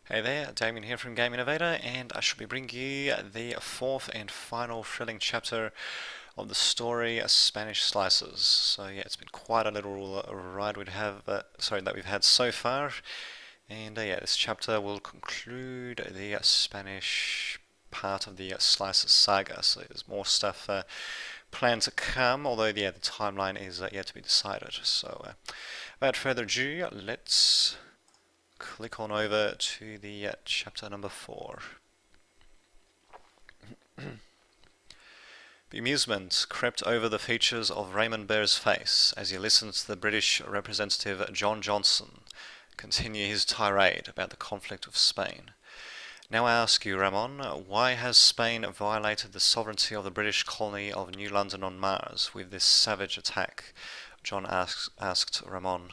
Hey there, Damien here from Game Innovator, and I shall be bringing you the fourth and final thrilling chapter of the story, Spanish Slices. So yeah, it's been quite a little ride that we've had so far, and yeah, this chapter will conclude the Spanish part of the Slices saga. So there's more stuff planned to come, although yeah, the timeline is yet to be decided. So without further ado, let's click on over to the chapter number 4. Bemusement crept over the features of Raymond Burr's face as he listened to the British representative John Johnson continue his tirade about the conflict with Spain. Now I ask you, Ramon, why has Spain violated the sovereignty of the British colony of New London on Mars with this savage attack? John asked Ramon.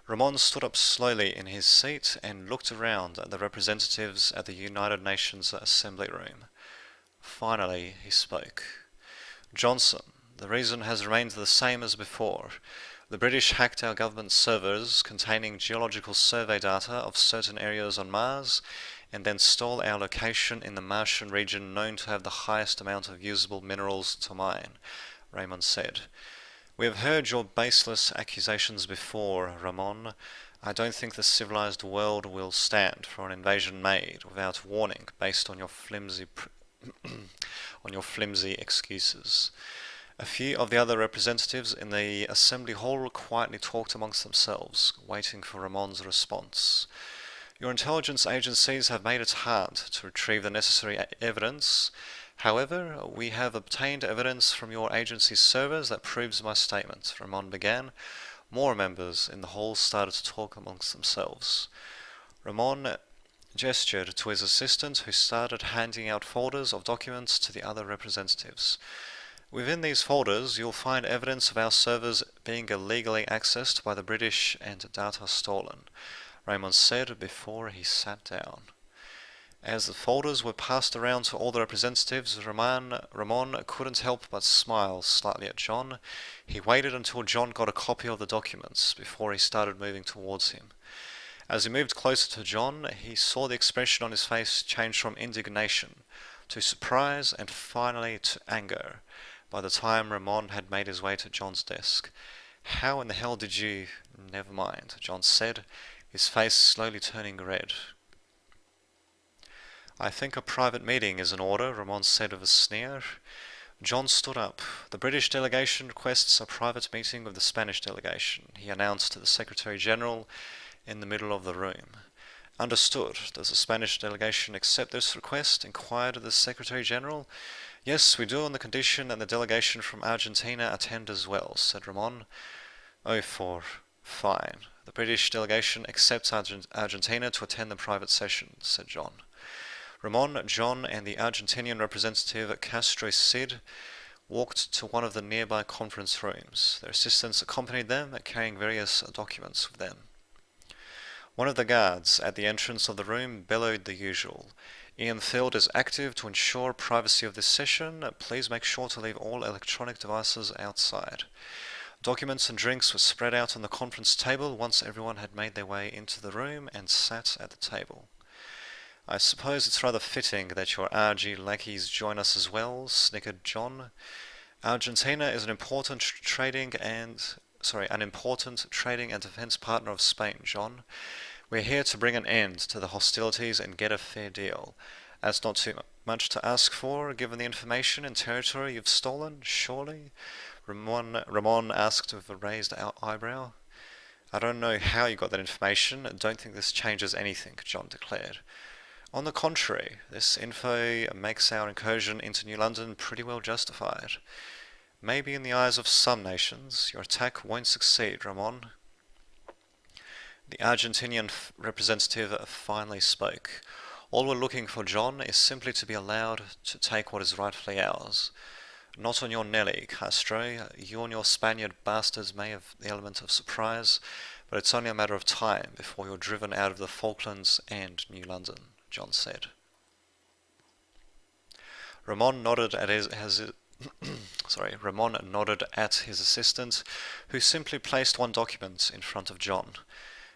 Ramon stood up slowly in his seat and looked around at the representatives at the United Nations Assembly Room. Finally, he spoke. Johnson, the reason has remained the same as before. The British hacked our government servers containing geological survey data of certain areas on Mars and then stole our location in the Martian region known to have the highest amount of usable minerals to mine, Raymond said. We have heard your baseless accusations before, Ramon. I don't think the civilized world will stand for an invasion made without warning based on your flimsy excuses. A few of the other representatives in the assembly hall quietly talked amongst themselves, waiting for Ramon's response. Your intelligence agencies have made it hard to retrieve the necessary evidence. However, we have obtained evidence from your agency's servers that proves my statement, Ramon began. More members in the hall started to talk amongst themselves. Ramon gestured to his assistant, who started handing out folders of documents to the other representatives. Within these folders, you'll find evidence of our servers being illegally accessed by the British and data stolen, Raymond said before he sat down. As the folders were passed around to all the representatives, Ramon couldn't help but smile slightly at John. He waited until John got a copy of the documents before he started moving towards him. As he moved closer to John, he saw the expression on his face change from indignation to surprise and finally to anger by the time Ramon had made his way to John's desk. How in the hell did you... Never mind, John said, his face slowly turning red. I think a private meeting is in order, Ramon said with a sneer. John stood up. The British delegation requests a private meeting with the Spanish delegation, he announced to the Secretary-General in the middle of the room. Understood. Does the Spanish delegation accept this request? Inquired the Secretary-General. Yes, we do on the condition that the delegation from Argentina attend as well, said Ramon. Fine. The British delegation accepts Argentina to attend the private session, said John. Ramon, John, and the Argentinian representative Castro Cid walked to one of the nearby conference rooms. Their assistants accompanied them, carrying various documents with them. One of the guards at the entrance of the room bellowed the usual. Ian Field is active to ensure privacy of this session. Please make sure to leave all electronic devices outside. Documents and drinks were spread out on the conference table once everyone had made their way into the room and sat at the table. I suppose it's rather fitting that your RG lackeys join us as well, snickered John. Argentina is an important trading and defense partner of Spain, John. We're here to bring an end to the hostilities and get a fair deal. That's not too much to ask for, given the information and territory you've stolen, surely? Ramon asked with a raised eyebrow. I don't know how you got that information. Don't think this changes anything, John declared. On the contrary, this info makes our incursion into New London pretty well justified. Maybe in the eyes of some nations, your attack won't succeed, Ramon. The Argentinian representative finally spoke. All we're looking for, John, is simply to be allowed to take what is rightfully ours. Not on your Nelly, Castro. You and your Spaniard bastards may have the element of surprise, but it's only a matter of time before you're driven out of the Falklands and New London, John said. Ramon nodded at his assistant, who simply placed one document in front of John.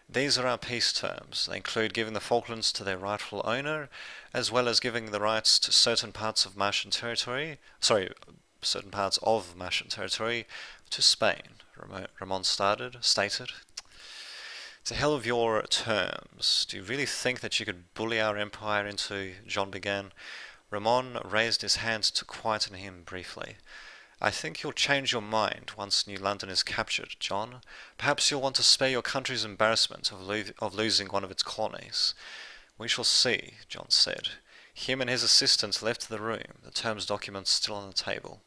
These are our peace terms. They include giving the Falklands to their rightful owner, as well as giving the rights to certain parts of Martian territory, to Spain, Ramon stated. To hell of your terms. Do you really think that you could bully our empire into... John began. Ramon raised his hand to quieten him briefly. I think you'll change your mind once New London is captured, John. Perhaps you'll want to spare your country's embarrassment of losing one of its colonies. We shall see, John said. Him and his assistant left the room, the terms document still on the table.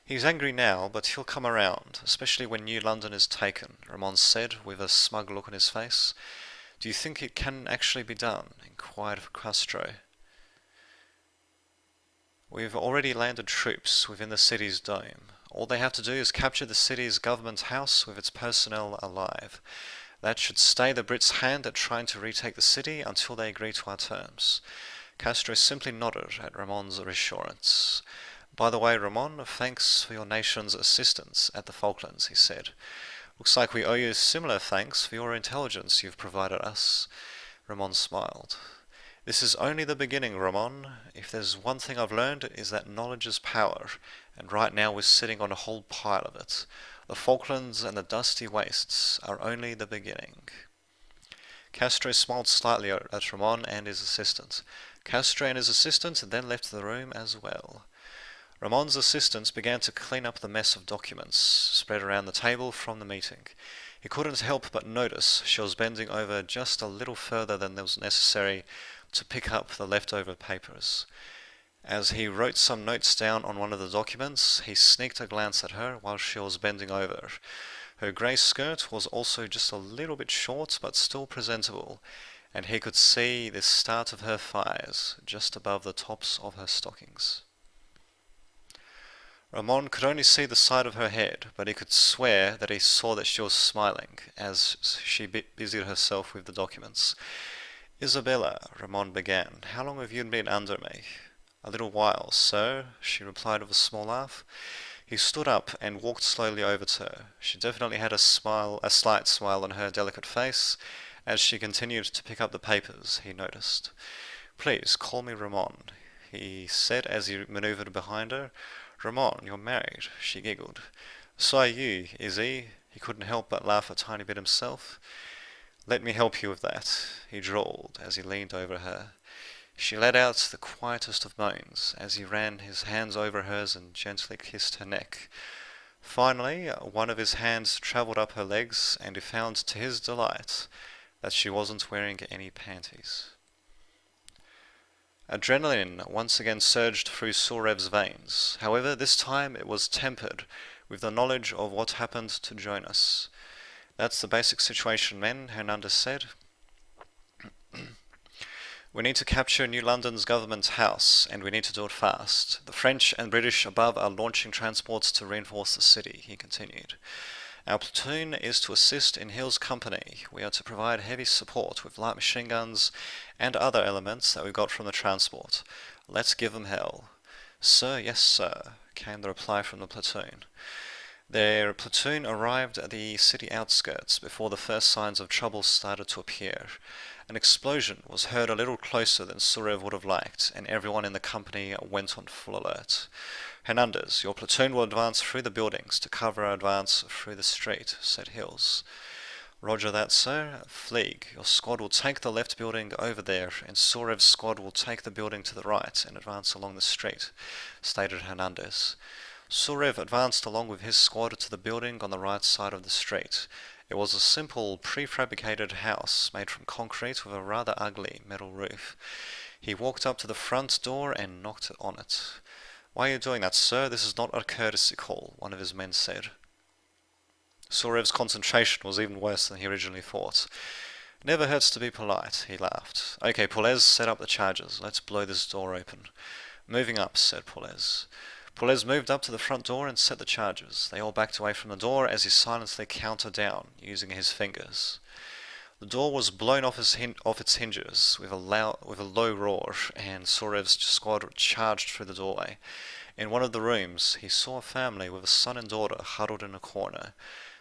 He's angry now, but he'll come around, especially when New London is taken, Ramon said, with a smug look on his face. Do you think it can actually be done? Inquired Castro. We've already landed troops within the city's dome. All they have to do is capture the city's government house with its personnel alive. That should stay the Brits' hand at trying to retake the city until they agree to our terms. Castro simply nodded at Ramon's reassurance. By the way, Ramon, thanks for your nation's assistance at the Falklands, he said. Looks like we owe you similar thanks for your intelligence you've provided us. Ramon smiled. This is only the beginning, Ramon. If there's one thing I've learned, is that knowledge is power, and right now we're sitting on a whole pile of it. The Falklands and the dusty wastes are only the beginning. Castro smiled slightly at Ramon and his assistant. Castro and his assistant then left the room as well. Ramon's assistant began to clean up the mess of documents spread around the table from the meeting. He couldn't help but notice she was bending over just a little further than was necessary to pick up the leftover papers. As he wrote some notes down on one of the documents, he sneaked a glance at her while she was bending over. Her grey skirt was also just a little bit short but still presentable, and he could see the start of her thighs just above the tops of her stockings. Ramon could only see the side of her head, but he could swear that he saw that she was smiling as she busied herself with the documents. Isabella, Ramon began, how long have you been under me? A little while, sir, she replied with a small laugh. He stood up and walked slowly over to her. She definitely had a slight smile on her delicate face, as she continued to pick up the papers, he noticed. Please, call me Ramon, he said as he manoeuvred behind her. Ramon, you're married, she giggled. So are you, Izzy? He couldn't help but laugh a tiny bit himself. Let me help you with that, he drawled as he leaned over her. She let out the quietest of moans as he ran his hands over hers and gently kissed her neck. Finally, one of his hands travelled up her legs, and he found to his delight that she wasn't wearing any panties. Adrenaline once again surged through Surev's veins. However, this time it was tempered with the knowledge of what happened to Jonas. That's the basic situation, men, Hernandez said. We need to capture New London's government house, and we need to do it fast. The French and British above are launching transports to reinforce the city, he continued. Our platoon is to assist in Hill's company. We are to provide heavy support with light machine guns and other elements that we got from the transport. Let's give them hell. Sir, yes, sir, came the reply from the platoon. Their platoon arrived at the city outskirts before the first signs of trouble started to appear. An explosion was heard a little closer than Surev would have liked, and everyone in the company went on full alert. Hernandez, your platoon will advance through the buildings to cover our advance through the street, said Hills. Roger that, sir. Fleeg, your squad will take the left building over there, and Surev's squad will take the building to the right and advance along the street, stated Hernandez. Surev advanced along with his squad to the building on the right side of the street. It was a simple, prefabricated house made from concrete with a rather ugly metal roof. He walked up to the front door and knocked on it. Why are you doing that, sir? This is not a courtesy call, one of his men said. Surev's concentration was even worse than he originally thought. Never hurts to be polite, he laughed. Okay, Pulez, set up the charges. Let's blow this door open. Moving up, said Pulez. Pulez moved up to the front door and set the charges. They all backed away from the door as he silently counted down, using his fingers. The door was blown off its hinges with a low roar, and Surev's squad charged through the doorway. In one of the rooms, he saw a family with a son and daughter huddled in a corner.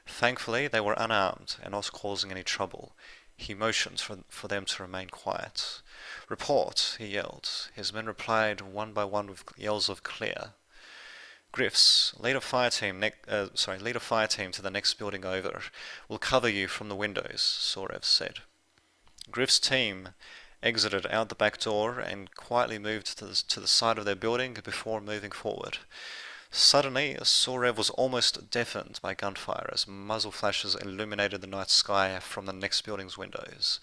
Thankfully, they were unarmed and not causing any trouble. He motioned for them to remain quiet. "Report," he yelled. His men replied one by one with yells of "Clear." "Griff's, lead a fire team to the next building over. We'll cover you from the windows," Sorev said. Griff's team exited out the back door and quietly moved to the side of their building before moving forward. Suddenly, Sorev was almost deafened by gunfire as muzzle flashes illuminated the night sky from the next building's windows.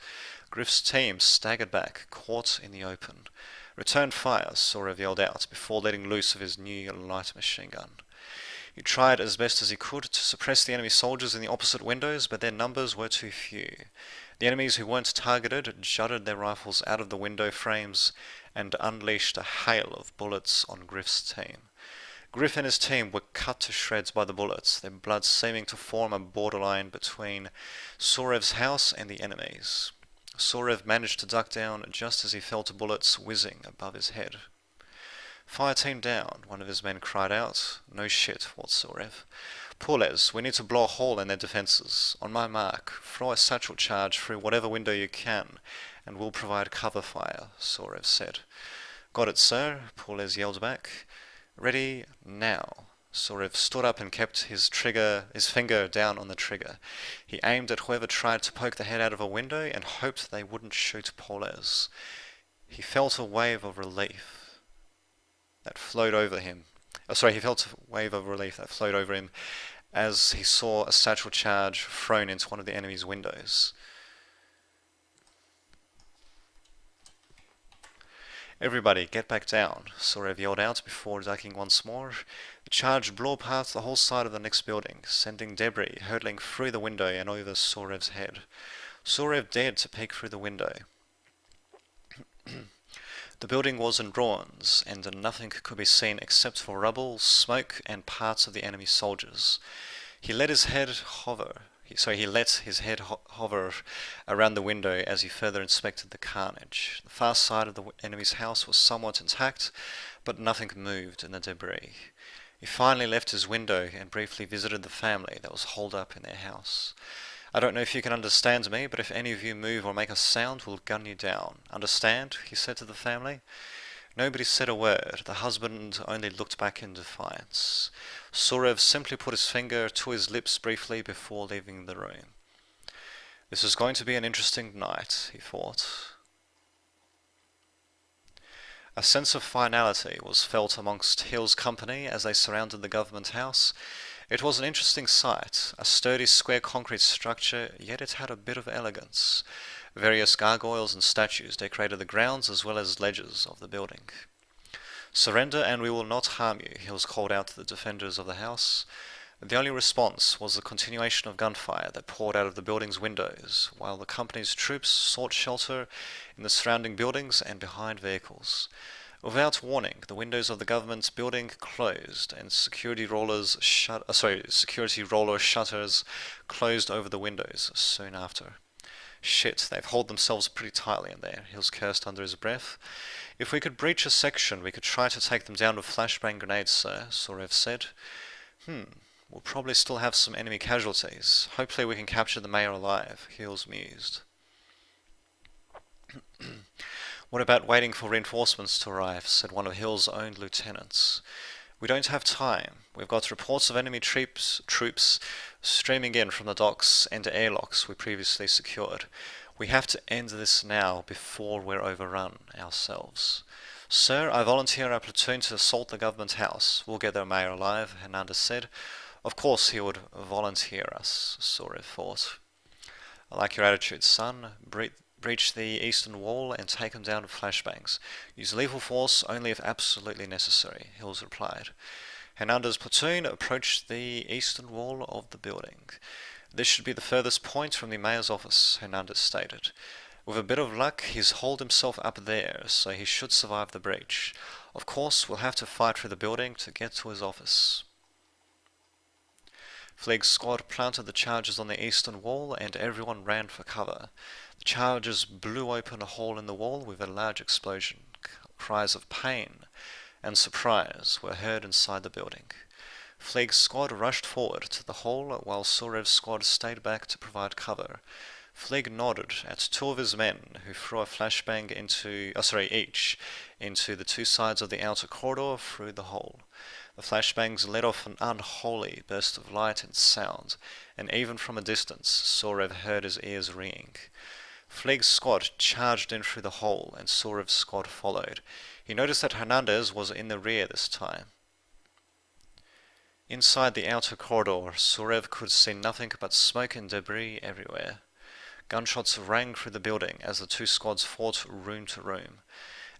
Griff's team staggered back, caught in the open. "Return fire," Sorev yelled out before letting loose of his new light machine gun. He tried as best as he could to suppress the enemy soldiers in the opposite windows, but their numbers were too few. The enemies who weren't targeted jutted their rifles out of the window frames and unleashed a hail of bullets on Griff's team. Griff and his team were cut to shreds by the bullets, their blood seeming to form a borderline between Sorev's house and the enemy's. Sorev managed to duck down just as he felt bullets whizzing above his head. "Fire team down," one of his men cried out. "No shit," thought Sorev. "Pules, we need to blow a hole in their defenses. On my mark, throw a satchel charge through whatever window you can, and we'll provide cover fire," Sorev said. "Got it, sir," Pules yelled back. "Ready, now." Sorev stood up and kept his finger down on the trigger. He aimed at whoever tried to poke the head out of a window and hoped they wouldn't shoot Pules. He felt a wave of relief that flowed over him. As he saw a satchel charge thrown into one of the enemy's windows. "Everybody, get back down," Sorev yelled out before ducking once more. The charge blew past the whole side of the next building, sending debris hurtling through the window and over Sorev's head. Sorev dared to peek through the window. The building was in ruins, and nothing could be seen except for rubble, smoke, and parts of the enemy soldiers. He let his head hover around the window as he further inspected the carnage. The far side of the enemy's house was somewhat intact, but nothing moved in the debris. He finally left his window and briefly visited the family that was holed up in their house. "I don't know if you can understand me, but if any of you move or make a sound, we'll gun you down. Understand?" he said to the family. Nobody said a word. The husband only looked back in defiance. Sorev simply put his finger to his lips briefly before leaving the room. This is going to be an interesting night, he thought. A sense of finality was felt amongst Hill's company as they surrounded the government house. It was an interesting sight, a sturdy square concrete structure, yet it had a bit of elegance. Various gargoyles and statues decorated the grounds as well as ledges of the building. "Surrender and we will not harm you," Hills called out to the defenders of the house. The only response was the continuation of gunfire that poured out of the building's windows, while the company's troops sought shelter in the surrounding buildings and behind vehicles. Without warning, the windows of the government building closed, and security roller shutters closed over the windows soon after. "Shit, they've holed themselves pretty tightly in there," Hills cursed under his breath. "If we could breach a section, we could try to take them down with flashbang grenades, sir," Sorev said. We'll probably still have some enemy casualties. Hopefully we can capture the mayor alive," Hills mused. "What about waiting for reinforcements to arrive?" said one of Hill's own lieutenants. "We don't have time. We've got reports of enemy troops streaming in from the docks and airlocks we previously secured. We have to end this now before we're overrun ourselves." "Sir, I volunteer our platoon to assault the government house. We'll get their mayor alive," Hernandez said. Of course he would volunteer us, Sorev thought. "I like your attitude, son. Breach the eastern wall and take him down with flashbangs. Use lethal force only if absolutely necessary," Hills replied. Hernandez's platoon approached the eastern wall of the building. "This should be the furthest point from the mayor's office," Hernandez stated. "With a bit of luck, he's holed himself up there, so he should survive the breach. Of course, we'll have to fight through the building to get to his office." Fleeg's squad planted the charges on the eastern wall, and everyone ran for cover. The charges blew open a hole in the wall with a large explosion. Cries of pain and surprise were heard inside the building. Fleeg's squad rushed forward to the hole while Surev's squad stayed back to provide cover. Fleeg nodded at two of his men, who threw a flashbang each into the two sides of the outer corridor through the hole. The flashbangs let off an unholy burst of light and sound, and even from a distance, Sorev heard his ears ringing. Fleeg's squad charged in through the hole, and Surev's squad followed. He noticed that Hernandez was in the rear this time. Inside the outer corridor, Surev could see nothing but smoke and debris everywhere. Gunshots rang through the building as the two squads fought room to room.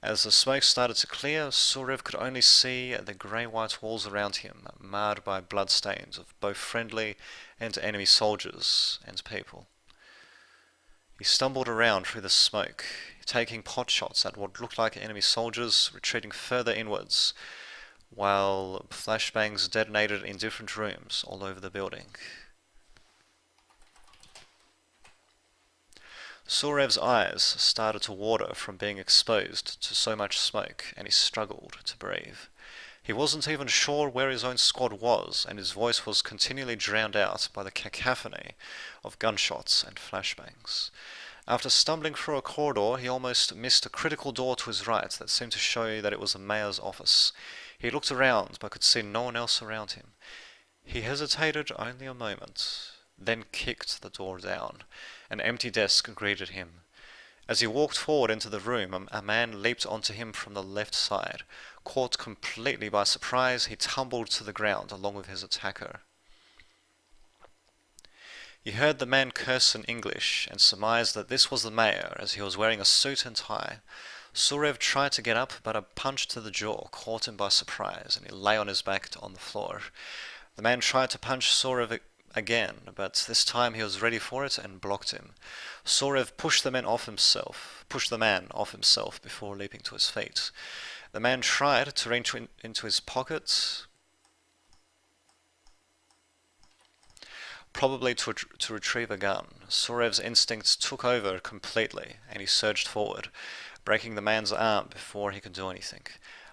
As the smoke started to clear, Surev could only see the grey-white walls around him, marred by bloodstains of both friendly and enemy soldiers and people. He stumbled around through the smoke, taking potshots at what looked like enemy soldiers retreating further inwards, while flashbangs detonated in different rooms all over the building. Surev's eyes started to water from being exposed to so much smoke, and he struggled to breathe. He wasn't even sure where his own squad was, and his voice was continually drowned out by the cacophony of gunshots and flashbangs. After stumbling through a corridor, he almost missed a critical door to his right that seemed to show that it was the mayor's office. He looked around, but could see no one else around him. He hesitated only a moment, then kicked the door down. An empty desk greeted him. As he walked forward into the room, a man leaped onto him from the left side. Caught completely by surprise, he tumbled to the ground along with his attacker. He heard the man curse in English and surmised that this was the mayor, as he was wearing a suit and tie. Surev tried to get up, but a punch to the jaw caught him by surprise, and he lay on his back on the floor. The man tried to punch Surev again, but this time he was ready for it and blocked him. Surev pushed the man off himself before leaping to his feet. The man tried to reach into his pocket, probably to retrieve a gun. Surev's instincts took over completely, and he surged forward, breaking the man's arm before he could do anything.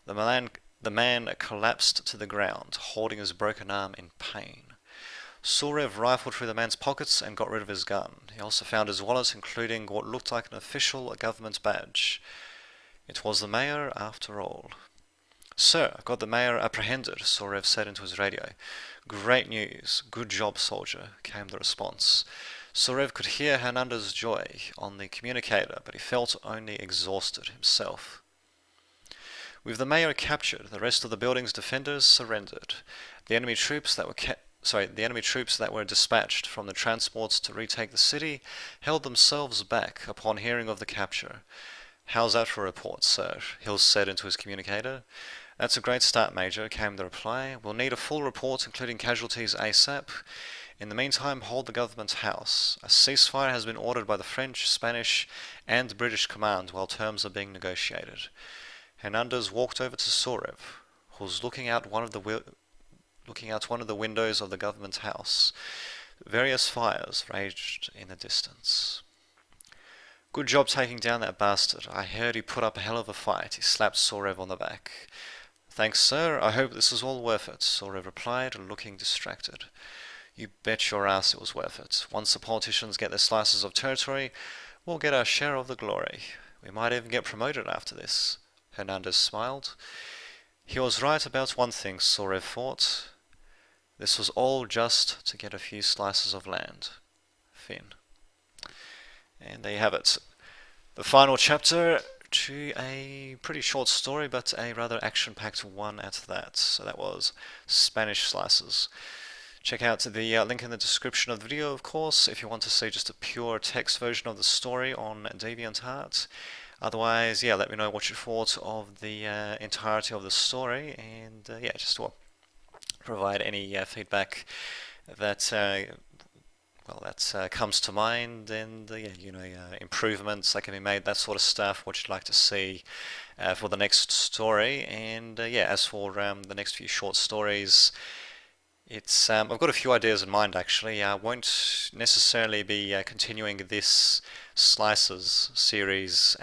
The man collapsed to the ground, holding his broken arm in pain. Surev rifled through the man's pockets and got rid of his gun. He also found his wallet, including what looked like an official government badge. It was the mayor, after all. "Sir, I've got the mayor apprehended," Surev said into his radio. "Great news. Good job, soldier," came the response. Surev could hear Hernandez's joy on the communicator, but he felt only exhausted himself. With the mayor captured, the rest of the building's defenders surrendered. The enemy troops that were dispatched from the transports to retake the city held themselves back upon hearing of the capture. "How's that for a report, sir?" Hills said into his communicator. "That's a great start, Major," came the reply. "We'll need a full report, including casualties ASAP. In the meantime, hold the government house. A ceasefire has been ordered by the French, Spanish, and British command while terms are being negotiated." Hernandez walked over to Surev, who was looking out one of the windows of the government house. Various fires raged in the distance. "Good job taking down that bastard. I heard he put up a hell of a fight." He slapped Surev on the back. "Thanks, sir. I hope this is all worth it," Surev replied, looking distracted. "You bet your ass it was worth it. Once the politicians get their slices of territory, we'll get our share of the glory. We might even get promoted after this." Hernandez smiled. He was right about one thing, Surev thought. This was all just to get a few slices of land. Fin. And there you have it. The final chapter to a pretty short story, but a rather action-packed one at that. So that was Spanish Slices. Check out the link in the description of the video, of course, if you want to see just a pure text version of the story on DeviantArt. Otherwise, yeah, let me know what you thought of the entirety of the story, and yeah, just provide any feedback that comes to mind, and improvements that can be made, that sort of stuff, what you'd like to see for the next story. And yeah, as for the next few short stories, I've got a few ideas in mind actually. I won't necessarily be continuing this slices series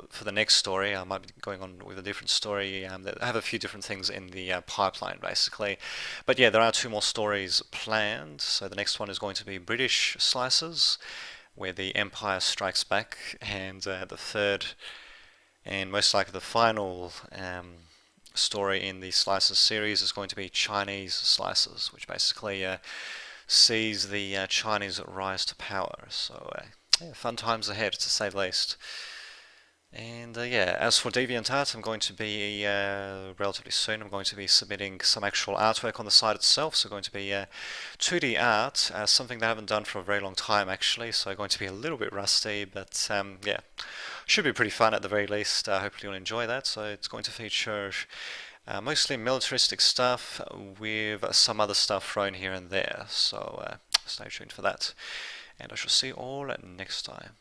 for the next story. I might be going on with a different story. I have a few different things in the pipeline basically. But yeah, there are two more stories planned. So the next one is going to be British slices, where the Empire strikes back, and the third and most likely the final story in the Slices series is going to be Chinese Slices, which basically sees the Chinese rise to power. So, yeah, fun times ahead, to say the least. And yeah, as for DeviantArt, I'm going to be relatively soon. I'm going to be submitting some actual artwork on the site itself. So, going to be 2D art, something that I haven't done for a very long time actually. So, going to be a little bit rusty, but yeah, should be pretty fun at the very least. Hopefully, you'll enjoy that. So, it's going to feature mostly militaristic stuff with some other stuff thrown here and there. So, stay tuned for that. And I shall see you all next time.